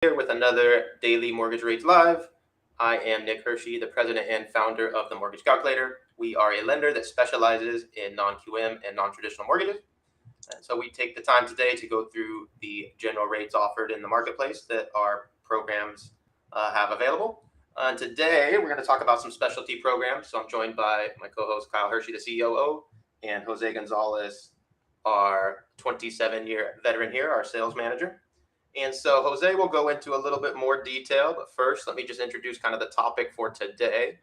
Here with another Daily Mortgage Rates Live. I am Nick Hiersche, the president and founder of the Mortgage Calculator. We are a lender that specializes in non-QM and non-traditional mortgages. And so we take the time today to go through the general rates offered in the marketplace that our programs have available. Today, we're going to talk about some specialty programs. So I'm joined by my co-host, Kyle Hiersche, the COO, and Jose Gonzalez, our 27-year veteran here, our sales manager. And so Jose will go into a little bit more detail, but first, let me just introduce kind of the topic for today.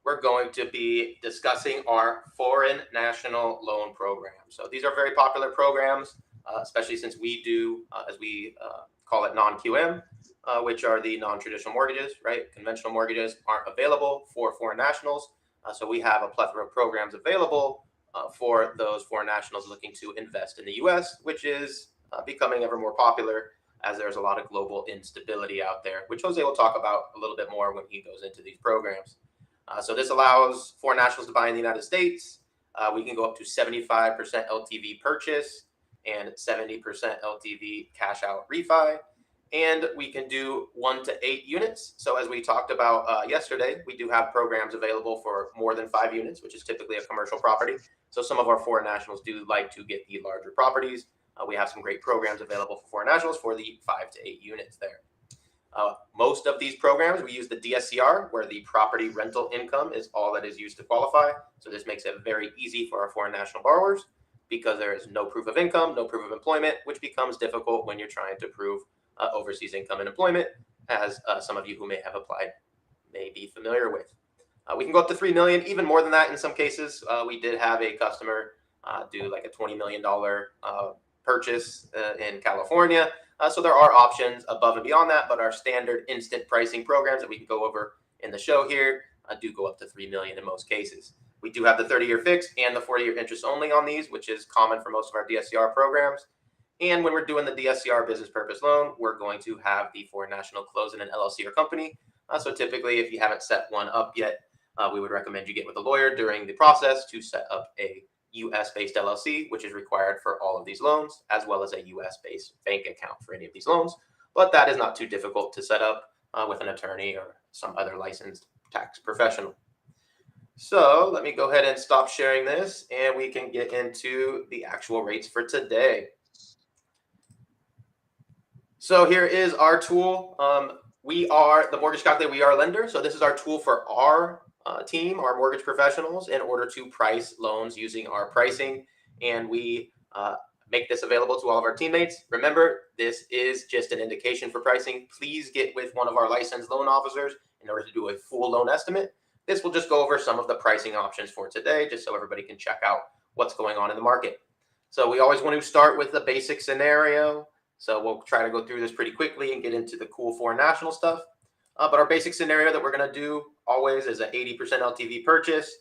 We're going to be discussing our foreign national loan program. So these are very popular programs, especially since we do, as we call it, non-QM, which are the non-traditional mortgages, right? Conventional mortgages aren't available for foreign nationals. So we have a plethora of programs available for those foreign nationals looking to invest in the U.S., which is becoming ever more popular as there's a lot of global instability out there, which Jose will talk about a little bit more when he goes into these programs. So this allows foreign nationals to buy in the United States. We can go up to 75% LTV purchase and 70% LTV cash out refi. And we can do 1 to 8 units. So as we talked about yesterday, we do have programs available for more than 5 units, which is typically a commercial property. So some of our foreign nationals do like to get the larger properties. We have some great programs available for foreign nationals for the 5 to 8 units there. Most of these programs, we use the DSCR, where the property rental income is all that is used to qualify. So this makes it very easy for our foreign national borrowers because there is no proof of income, no proof of employment, which becomes difficult when you're trying to prove overseas income and employment, as some of you who may have applied may be familiar with. We can go up to $3 million, even more than that in some cases. We did have a customer do like a $20 million purchase in California. So there are options above and beyond that, but our standard instant pricing programs that we can go over in the show here do go up to $3 million in most cases. We do have the 30-year fix and the 40-year interest only on these, which is common for most of our DSCR programs. And when we're doing the DSCR business purpose loan, we're going to have the foreign national close in an LLC or company. So typically, if you haven't set one up yet, we would recommend you get with a lawyer during the process to set up a U.S.-based LLC, which is required for all of these loans, as well as a U.S.-based bank account for any of these loans. But that is not too difficult to set up with an attorney or some other licensed tax professional. So let me go ahead and stop sharing this, and we can get into the actual rates for today. So here is our tool. We are the Mortgage Calculator. We are a lender. So this is our tool for our team, our mortgage professionals, in order to price loans using our pricing. And we make this available to all of our teammates. Remember, this is just an indication for pricing. Please get with one of our licensed loan officers in order to do a full loan estimate. This will just go over some of the pricing options for today, just so everybody can check out what's going on in the market. So we always want to start with the basic scenario. So we'll try to go through this pretty quickly and get into the cool foreign national stuff. But our basic scenario that we're going to do always is an 80% LTV purchase.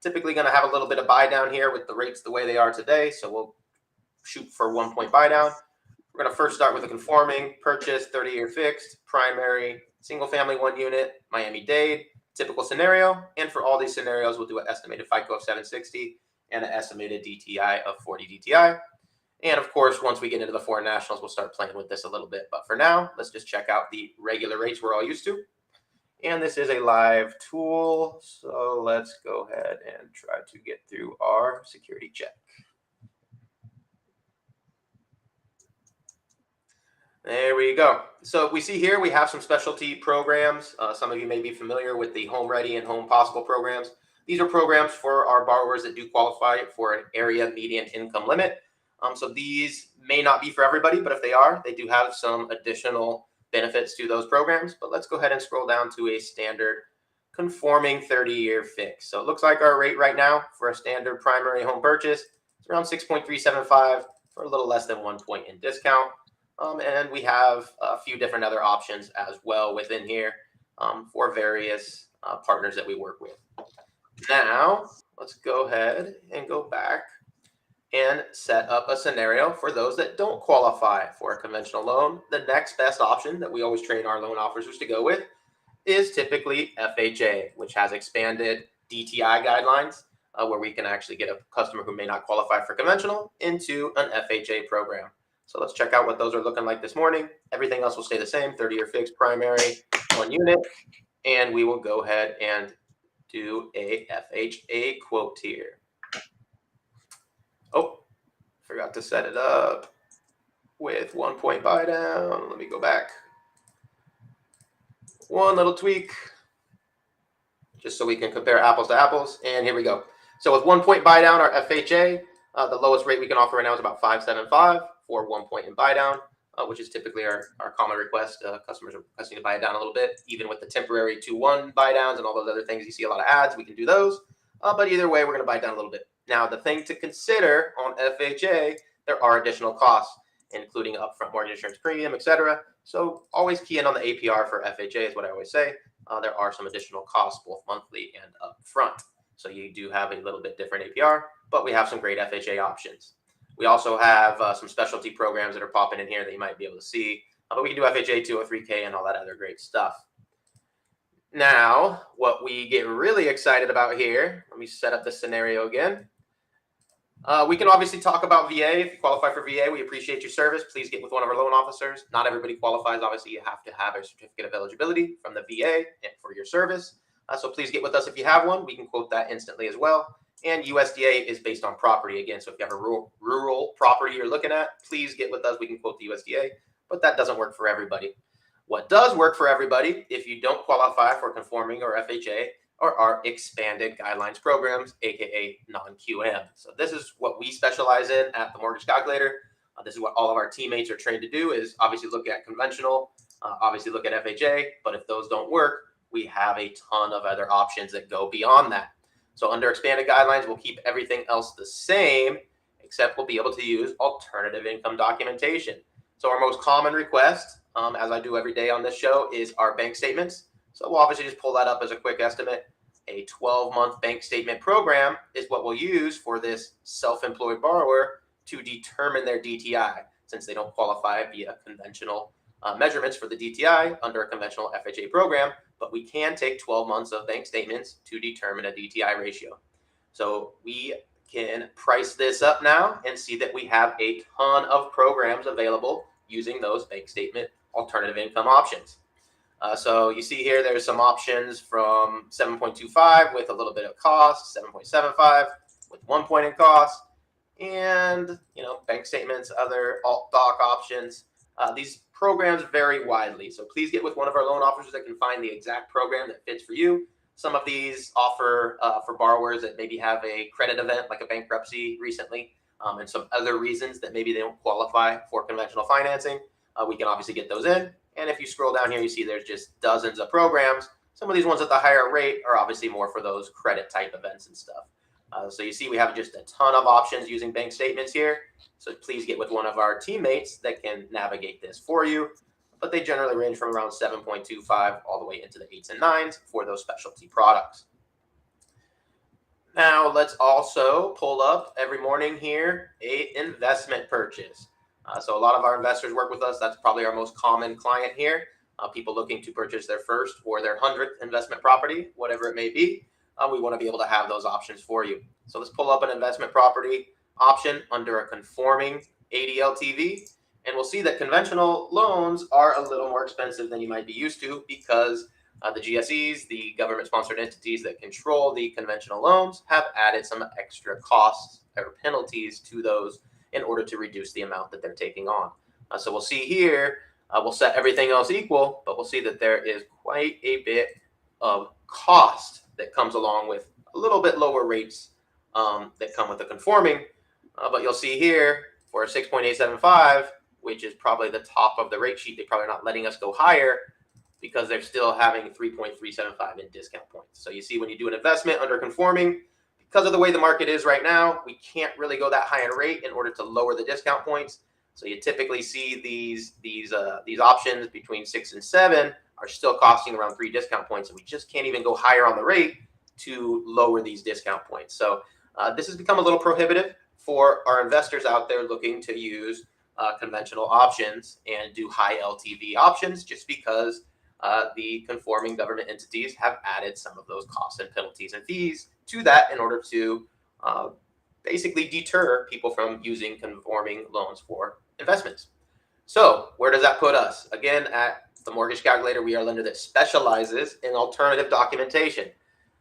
Typically going to have a little bit of buy down here with the rates the way they are today. So we'll shoot for 1 point buy down. We're going to first start with a conforming purchase, 30-year fixed, primary, single family, 1 unit, Miami-Dade, typical scenario. And for all these scenarios, we'll do an estimated FICO of 760 and an estimated DTI of 40 DTI. And of course, once we get into the foreign nationals, we'll start playing with this a little bit. But for now, let's just check out the regular rates we're all used to. And this is a live tool. So let's go ahead and try to get through our security check. There we go. So we see here we have some specialty programs. Some of you may be familiar with the Home Ready and Home Possible programs. These are programs for our borrowers that do qualify for an area median income limit. So these may not be for everybody, but if they are, they do have some additional benefits to those programs. But let's go ahead and scroll down to a standard conforming 30-year fix. So it looks like our rate right now for a standard primary home purchase is around 6.375 for a little less than 1 point in discount. And we have a few different other options as well within here for various partners that we work with. Now, let's go ahead and go back and set up a scenario for those that don't qualify for a conventional loan. The next best option that we always train our loan officers to go with is typically FHA, which has expanded DTI guidelines where we can actually get a customer who may not qualify for conventional into an FHA program. So let's check out what those are looking like this morning. Everything else will stay the same, 30-year fixed primary, 1 unit. And we will go ahead and do a FHA quote here. Oh, forgot to set it up with 1 point buy down. Let me go back. One little tweak, just so we can compare apples to apples. And here we go. So with 1 point buy down, our FHA, the lowest rate we can offer right now is about 5.75 for 1 point in buy down, which is typically our common request. Customers are requesting to buy it down a little bit, even with the temporary 2-1 buy downs and all those other things. You see a lot of ads. We can do those. But either way, we're going to buy it down a little bit. Now, the thing to consider on FHA, there are additional costs, including upfront mortgage insurance premium, etc. So always key in on the APR for FHA is what I always say. There are some additional costs, both monthly and upfront. So you do have a little bit different APR, but we have some great FHA options. We also have some specialty programs that are popping in here that you might be able to see. But we can do FHA 203K and all that other great stuff. Now, what we get really excited about here, let me set up the scenario again. We can obviously talk about VA. If you qualify for VA, we appreciate your service. Please get with one of our loan officers. Not everybody qualifies. Obviously, you have to have a certificate of eligibility from the VA and for your service. So please get with us if you have one. We can quote that instantly as well. And USDA is based on property again. So if you have a rural property you're looking at, please get with us. We can quote the USDA, but that doesn't work for everybody. What does work for everybody, if you don't qualify for conforming or FHA, are our expanded guidelines programs, aka non-QM. So this is what we specialize in at the Mortgage Calculator. This is what all of our teammates are trained to do, is obviously look at conventional, obviously look at FHA, but if those don't work, we have a ton of other options that go beyond that. So under expanded guidelines, we'll keep everything else the same, except we'll be able to use alternative income documentation. So our most common request, as I do every day on this show, is our bank statements. So we'll obviously just pull that up as a quick estimate. A 12-month bank statement program is what we'll use for this self-employed borrower to determine their DTI, since they don't qualify via conventional measurements for the DTI under a conventional FHA program, but we can take 12 months of bank statements to determine a DTI ratio. So we can price this up now and see that we have a ton of programs available using those bank statement alternative income options. So you see here, there's some options from 7.25 with a little bit of cost, 7.75 with 1 point in cost, and bank statements, other alt doc options. These programs vary widely, so please get with one of our loan officers that can find the exact program that fits for you. Some of these offer for borrowers that maybe have a credit event like a bankruptcy recently, and some other reasons that maybe they don't qualify for conventional financing. We can obviously get those in. And if you scroll down here, you see there's just dozens of programs. Some of these ones at the higher rate are obviously more for those credit type events and stuff. So you see we have just a ton of options using bank statements here. So please get with one of our teammates that can navigate this for you. But they generally range from around 7.25 all the way into the 8s and 9s for those specialty products. Now let's also pull up every morning here an investment purchase. So a lot of our investors work with us. That's probably our most common client here. People looking to purchase their first or their 100th investment property, whatever it may be. We want to be able to have those options for you. So let's pull up an investment property option under a conforming 80 LTV. And we'll see that conventional loans are a little more expensive than you might be used to because the GSEs, the government-sponsored entities that control the conventional loans, have added some extra costs or penalties to those in order to reduce the amount that they're taking on. So we'll see here, we'll set everything else equal, but we'll see that there is quite a bit of cost that comes along with a little bit lower rates that come with the conforming. But you'll see here for a 6.875, which is probably the top of the rate sheet, they're probably not letting us go higher because they're still having 3.375 in discount points. So you see when you do an investment under conforming, because of the way the market is right now, we can't really go that high in rate in order to lower the discount points. So you typically see these options between 6 and 7 are still costing around 3 discount points, and we just can't even go higher on the rate to lower these discount points. So this has become a little prohibitive for our investors out there looking to use conventional options and do high LTV options, just because the conforming government entities have added some of those costs and penalties and fees to that in order to basically deter people from using conforming loans for investments. So where does that put us? Again, at the Mortgage Calculator, we are a lender that specializes in alternative documentation.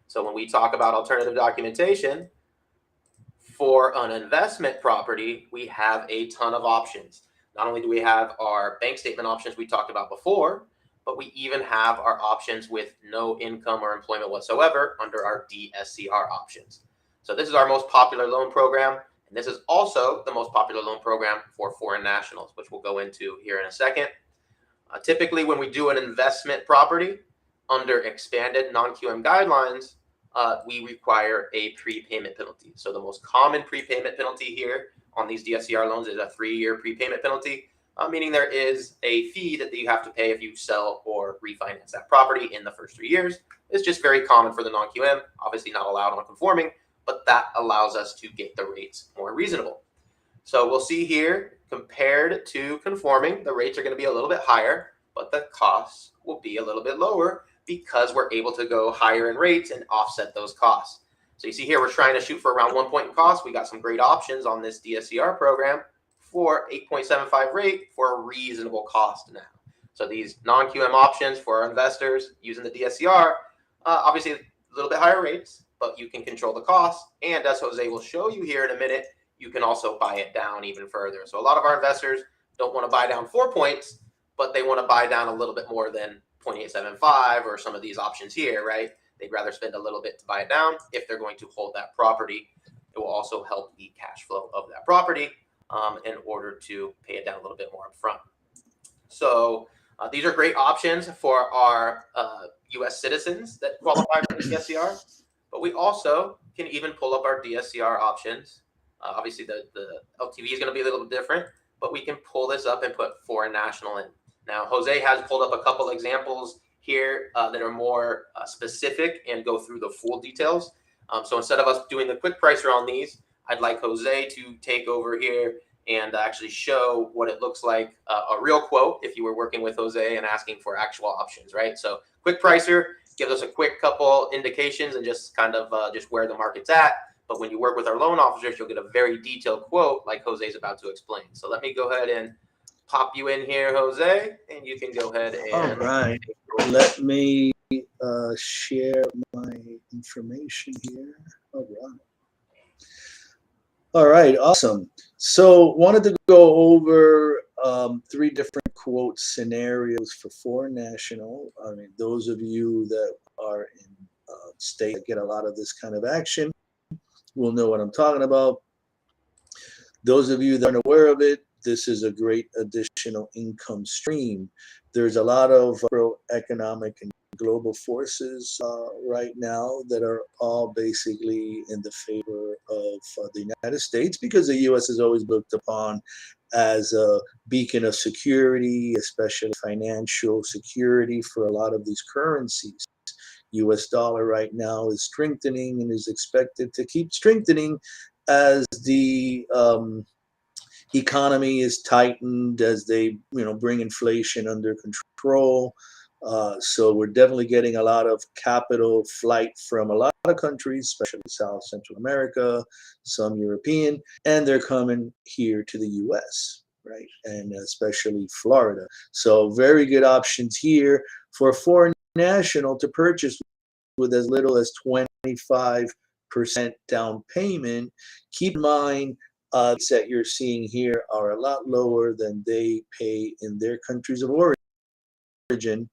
So when we talk about alternative documentation for an investment property, we have a ton of options. Not only do we have our bank statement options we talked about before, but we even have our options with no income or employment whatsoever under our DSCR options. So this is our most popular loan program, and this is also the most popular loan program for foreign nationals, which we'll go into here in a second. Typically, when we do an investment property under expanded non-QM guidelines, we require a prepayment penalty. So the most common prepayment penalty here on these DSCR loans is a 3-year prepayment penalty, meaning there is a fee that you have to pay if you sell or refinance that property in the first 3 years. It's just very common for the non-QM, obviously not allowed on conforming, but that allows us to get the rates more reasonable. So we'll see here, compared to conforming, the rates are going to be a little bit higher, but the costs will be a little bit lower because we're able to go higher in rates and offset those costs. So you see here, we're trying to shoot for around 1 point in cost. We got some great options on this DSCR program for 8.75 rate for a reasonable cost now. So these non-QM options for our investors using the DSCR, obviously a little bit higher rates, but you can control the cost. And as Jose will show you here in a minute, you can also buy it down even further. So a lot of our investors don't want to buy down 4 points, but they want to buy down a little bit more than 0.875 or some of these options here, right? They'd rather spend a little bit to buy it down if they're going to hold that property. It will also help the cash flow of that property in order to pay it down a little bit more upfront. So these are great options for our U.S. citizens that qualify for the DSCR, but we also can even pull up our DSCR options. Obviously, the LTV is going to be a little bit different, but we can pull this up and put foreign national in. Now, Jose has pulled up a couple examples here that are more specific and go through the full details. So instead of us doing the quick pricer on these, I'd like Jose to take over here and actually show what it looks like, a real quote if you were working with Jose and asking for actual options, right? So quick pricer gives us a quick couple indications and just kind of just where the market's at. But when you work with our loan officers, you'll get a very detailed quote like Jose is about to explain. So let me go ahead and pop you in here, Jose, and you can go ahead and... All right. Let me share my information here. All right. All right, awesome. So wanted to go over 3 different quote scenarios for foreign national. I mean, those of you that are in state that get a lot of this kind of action will know what I'm talking about. Those of you that aren't aware of it, this is a great additional income stream. There's a lot of economic and global forces right now that are all basically in the favor of the United States, because the U.S. is always looked upon as a beacon of security, especially financial security for a lot of these currencies. U.S. dollar right now is strengthening and is expected to keep strengthening as the economy is tightened, as they bring inflation under control. So we're definitely getting a lot of capital flight from a lot of countries, especially South Central America, some European, and they're coming here to the U.S., right? And especially Florida. So very good options here for a foreign national to purchase with as little as 25% down payment. Keep in mind, that you're seeing here are a lot lower than they pay in their countries of origin,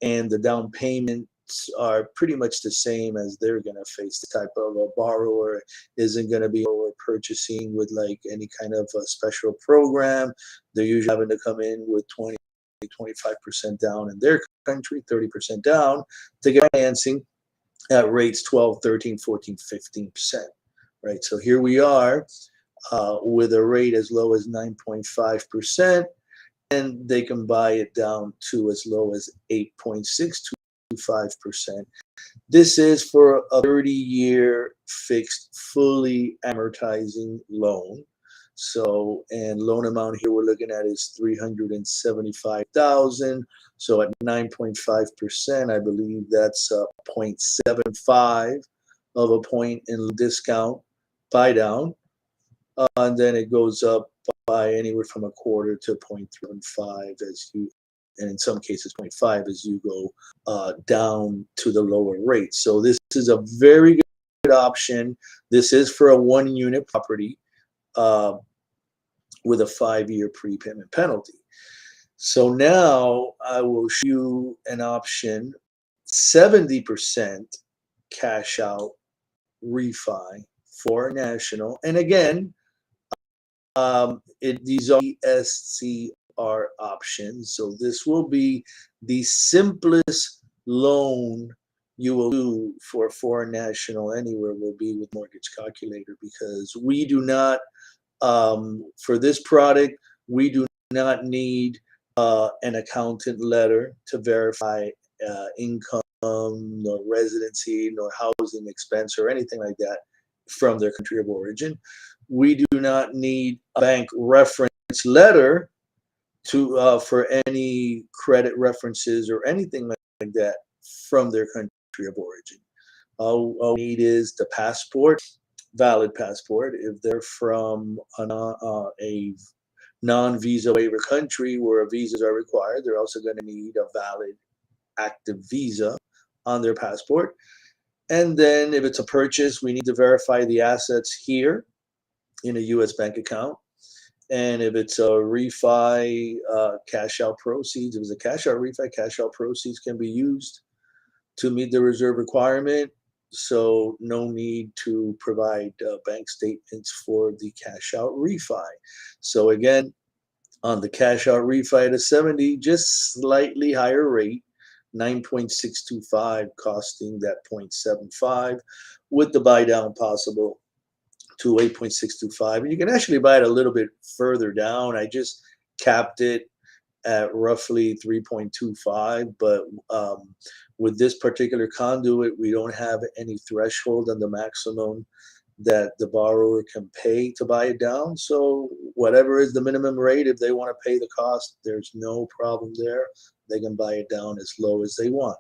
and the down payments are pretty much the same as they're going to face. The type of a borrower isn't going to be purchasing with like any kind of a special program. They're usually having to come in with 25% down in their country, 30% down to get financing at rates 12, 13, 14, 15%, right? So here we are with a rate as low as 9.5%, and they can buy it down to as low as 8.625%. This is for a 30-year fixed, fully amortizing loan. So, and loan amount here we're looking at is $375,000. So at 9.5%, I believe that's 0.75 of a point in discount buy down. And then it goes up by anywhere from a quarter to 0.35 as you, and in some cases 0.5 as you go down to the lower rate. So this is a very good option. This is for a 1-unit property with a 5-year prepayment penalty. So now I will show you an option, 70% cash out refi for national. And again, these are ESCR options. So this will be the simplest loan you will do for a foreign national anywhere will be with Mortgage Calculator, because we do not, for this product, we do not need an accountant letter to verify income, nor residency, nor housing expense, or anything like that from their country of origin. We do not need a bank reference letter to for any credit references or anything like that from their country of origin. All we need is the passport, valid passport. If they're from a non-visa waiver country where visas are required, they're also going to need a valid active visa on their passport. And then if it's a purchase, we need to verify the assets here in a U.S. bank account. And if it's a refi, cash out proceeds, if it's a cash out refi, cash out proceeds can be used to meet the reserve requirement. So no need to provide bank statements for the cash out refi. So again, on the cash out refi to 70, just slightly higher rate, 9.625 costing that 0.75, with the buy down possible to 8.625. And you can actually buy it a little bit further down. I just capped it at roughly 3.25, but with this particular conduit, we don't have any threshold on the maximum that the borrower can pay to buy it down. So whatever is the minimum rate, if they want to pay the cost, there's no problem there. They can buy it down as low as they want.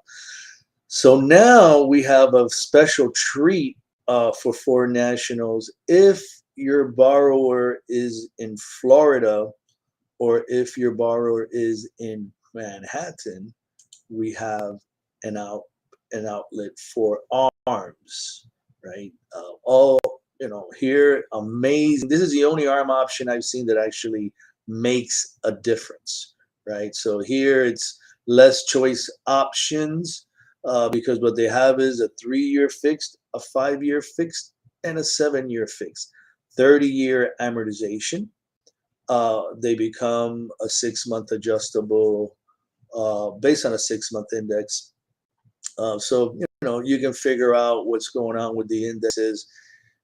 So now we have a special treat for foreign nationals. If your borrower is in Florida, or if your borrower is in Manhattan, we have an outlet for ARMs, right? All, here, amazing. This is the only ARM option I've seen that actually makes a difference, right? So here it's less choice options because what they have is a 3-year fixed, a 5-year fixed, and a 7-year fixed, 30-year amortization. They become a 6-month adjustable based on a 6-month index. So, you can figure out what's going on with the indexes.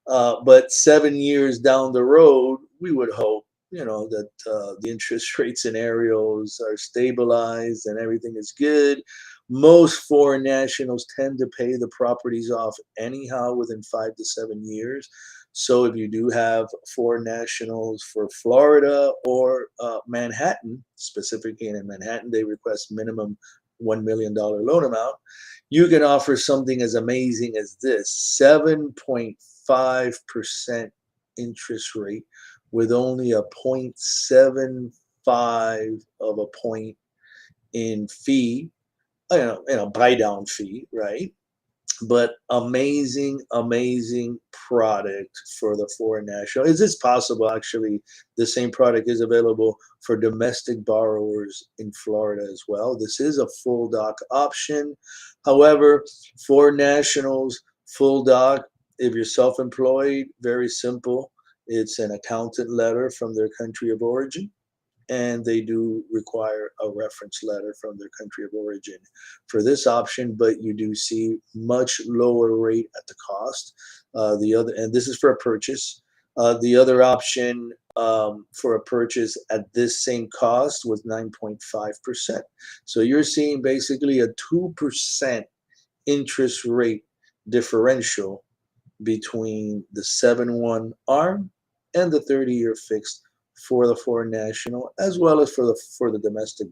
But 7 years down the road, we would hope, that the interest rate scenarios are stabilized and everything is good. Most foreign nationals tend to pay the properties off anyhow within 5 to 7 years. So if you do have foreign nationals for Florida or Manhattan, specifically in Manhattan, they request minimum $1 million loan amount. You can offer something as amazing as this, 7.5% interest rate with only a 0.75 of a point in fee, buy down fee, right? But amazing product for the foreign national. Is this possible? Actually, the same product is available for domestic borrowers in Florida as well. This is a full doc option. However, for nationals, full doc, if you're self-employed, very simple. It's an accountant letter from their country of origin, and they do require a reference letter from their country of origin for this option, but you do see much lower rate at the cost. And this is for a purchase. The other option for a purchase at this same cost was 9.5%. So you're seeing basically a 2% interest rate differential between the 7-1 ARM and the 30-year fixed for the foreign national, as well as for the domestic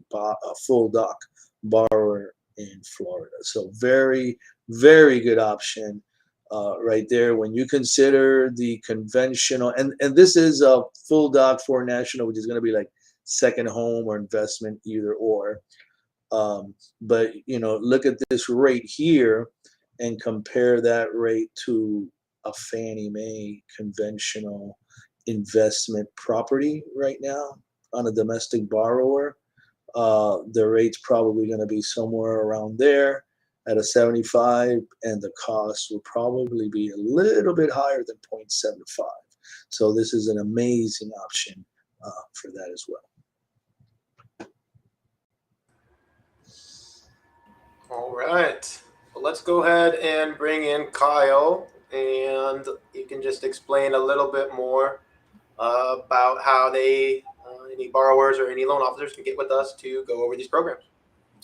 full doc borrower in Florida. So very, very good option right there. When you consider the conventional, and this is a full doc for national, which is going to be like second home or investment, either or. But look at this rate here and compare that rate to a Fannie Mae conventional investment property right now on a domestic borrower. The rate's probably going to be somewhere around there at a 75, and the cost will probably be a little bit higher than 0.75. So this is an amazing option for that as well. All right. Well, let's go ahead and bring in Kyle, and you can just explain a little bit more about how any borrowers or any loan officers can get with us to go over these programs.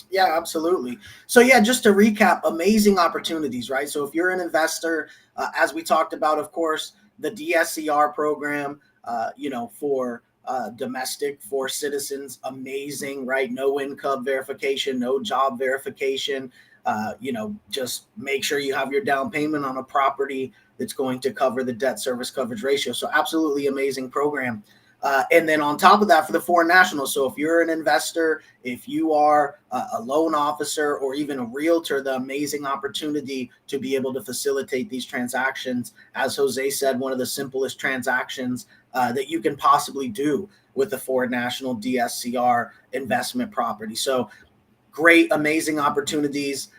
Yeah, absolutely. So yeah, just to recap, amazing opportunities, right? So if you're an investor, as we talked about, of course, the DSCR program, for domestic, for citizens, amazing, right? No income verification, no job verification. Just make sure you have your down payment on a property that's going to cover the debt service coverage ratio. So absolutely amazing program. And then on top of that, for the foreign nationals, so if you're an investor, if you are a loan officer or even a realtor, the amazing opportunity to be able to facilitate these transactions. As Jose said, one of the simplest transactions that you can possibly do with the foreign national DSCR investment property. So great, amazing opportunities.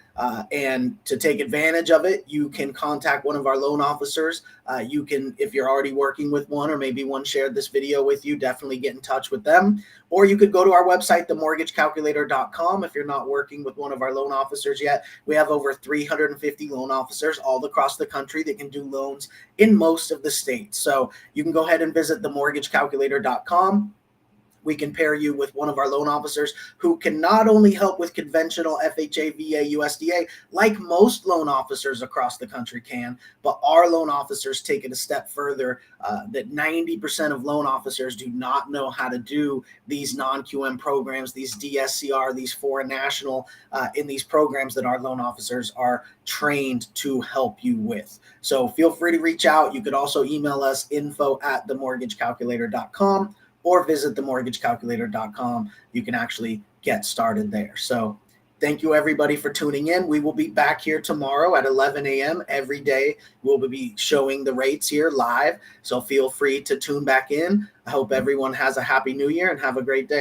And to take advantage of it, you can contact one of our loan officers. You can, if you're already working with one, or maybe one shared this video with you, definitely get in touch with them. Or you could go to our website, themortgagecalculator.com. If you're not working with one of our loan officers yet, we have over 350 loan officers all across the country that can do loans in most of the states. So you can go ahead and visit themortgagecalculator.com. We can pair you with one of our loan officers who can not only help with conventional FHA, VA, USDA, like most loan officers across the country can, but our loan officers take it a step further, that 90% of loan officers do not know how to do these non-QM programs, these DSCR, these foreign national, in these programs that our loan officers are trained to help you with. So feel free to reach out. You could also email us info@themortgagecalculator.com. or visit themortgagecalculator.com. You can actually get started there. So thank you, everybody, for tuning in. We will be back here tomorrow at 11 a.m. every day. We'll be showing the rates here live. So feel free to tune back in. I hope everyone has a happy new year and have a great day.